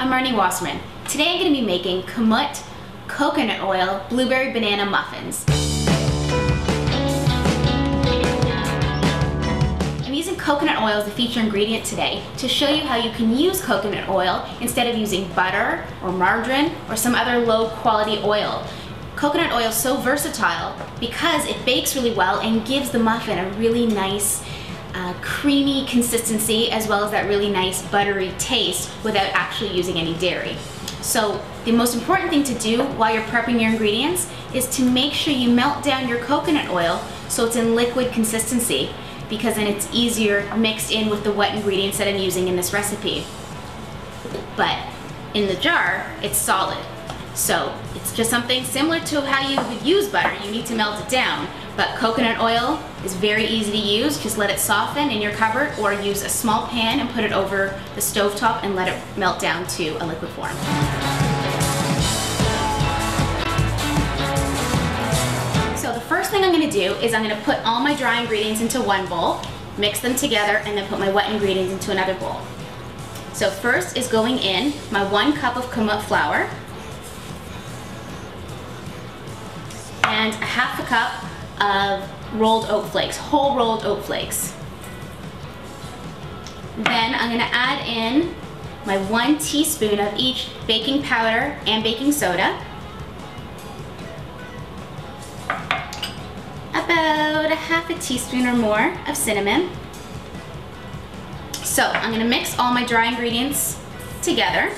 I'm Marnie Wasserman. Today I'm going to be making Kamut coconut oil blueberry banana muffins. I'm using coconut oil as the feature ingredient today to show you how you can use coconut oil instead of using butter or margarine or some other low quality oil. Coconut oil is so versatile because it bakes really well and gives the muffin a really nice creamy consistency as well as that really nice buttery taste without actually using any dairy. So the most important thing to do while you're prepping your ingredients is to make sure you melt down your coconut oil so it's in liquid consistency, because then it's easier mixed in with the wet ingredients that I'm using in this recipe. But in the jar, it's solid. So it's just something similar to how you would use butter. You need to melt it down. But coconut oil is very easy to use. Just let it soften in your cupboard or use a small pan and put it over the stovetop and let it melt down to a liquid form. So the first thing I'm going to do is I'm going to put all my dry ingredients into one bowl, mix them together, and then put my wet ingredients into another bowl. So first is going in my 1 cup of Kamut flour and a half a cup of rolled oat flakes, whole rolled oat flakes. Then I'm going to add in my 1 teaspoon of each baking powder and baking soda, about a half a teaspoon or more of cinnamon. So I'm going to mix all my dry ingredients together.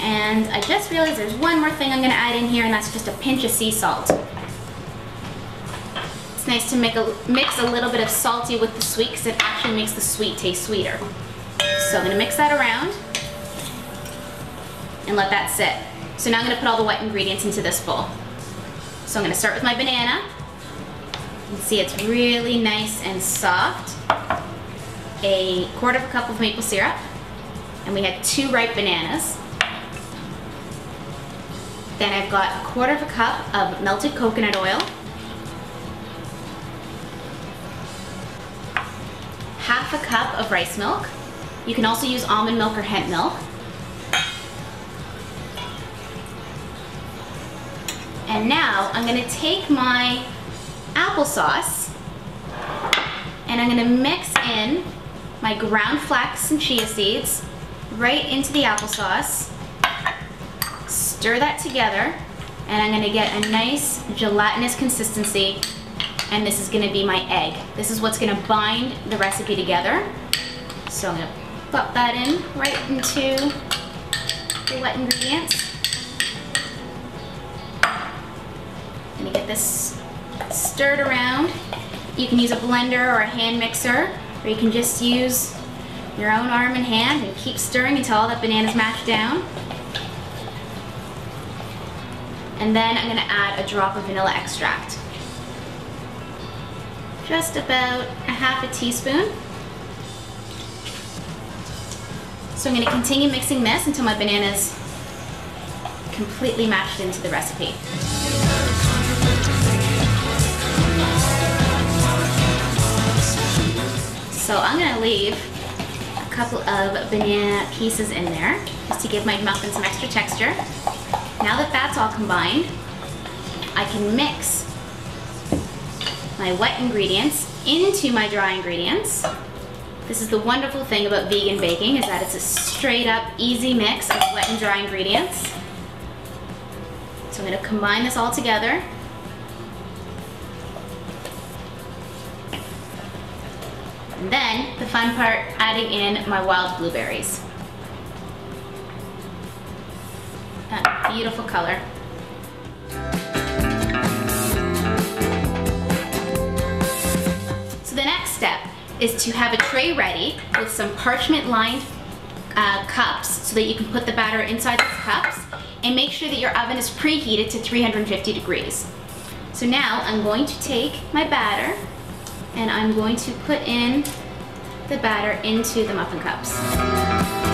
And I just realized there's one more thing I'm going to add in here, and that's just a pinch of sea salt. It's nice to mix a little bit of salty with the sweet because it actually makes the sweet taste sweeter. So I'm going to mix that around and let that sit. So now I'm going to put all the wet ingredients into this bowl. So I'm going to start with my banana. You can see it's really nice and soft. A quarter of a cup of maple syrup, and we had 2 ripe bananas. Then I've got a quarter of a cup of melted coconut oil, half a cup of rice milk. You can also use almond milk or hemp milk. And now I'm going to take my applesauce and I'm going to mix in my ground flax and chia seeds right into the applesauce. Stir that together, and I'm going to get a nice gelatinous consistency, and this is going to be my egg. This is what's going to bind the recipe together. So I'm going to pop that in right into the wet ingredients. I'm going to get this stirred around. You can use a blender or a hand mixer, or you can just use your own arm and hand and keep stirring until all that banana's mashed down. And then I'm going to add a drop of vanilla extract. Just about a half a teaspoon. So I'm going to continue mixing this until my banana's completely mashed into the recipe. So I'm going to leave a couple of banana pieces in there just to give my muffin some extra texture. Now that that's all combined, I can mix my wet ingredients into my dry ingredients. This is the wonderful thing about vegan baking, is that it's a straight up easy mix of wet and dry ingredients. So I'm going to combine this all together. And then the fun part, adding in my wild blueberries. That beautiful color. So the next step is to have a tray ready with some parchment-lined cups so that you can put the batter inside these cups, and make sure that your oven is preheated to 350 degrees. So now I'm going to take my batter and I'm going to put in the batter into the muffin cups.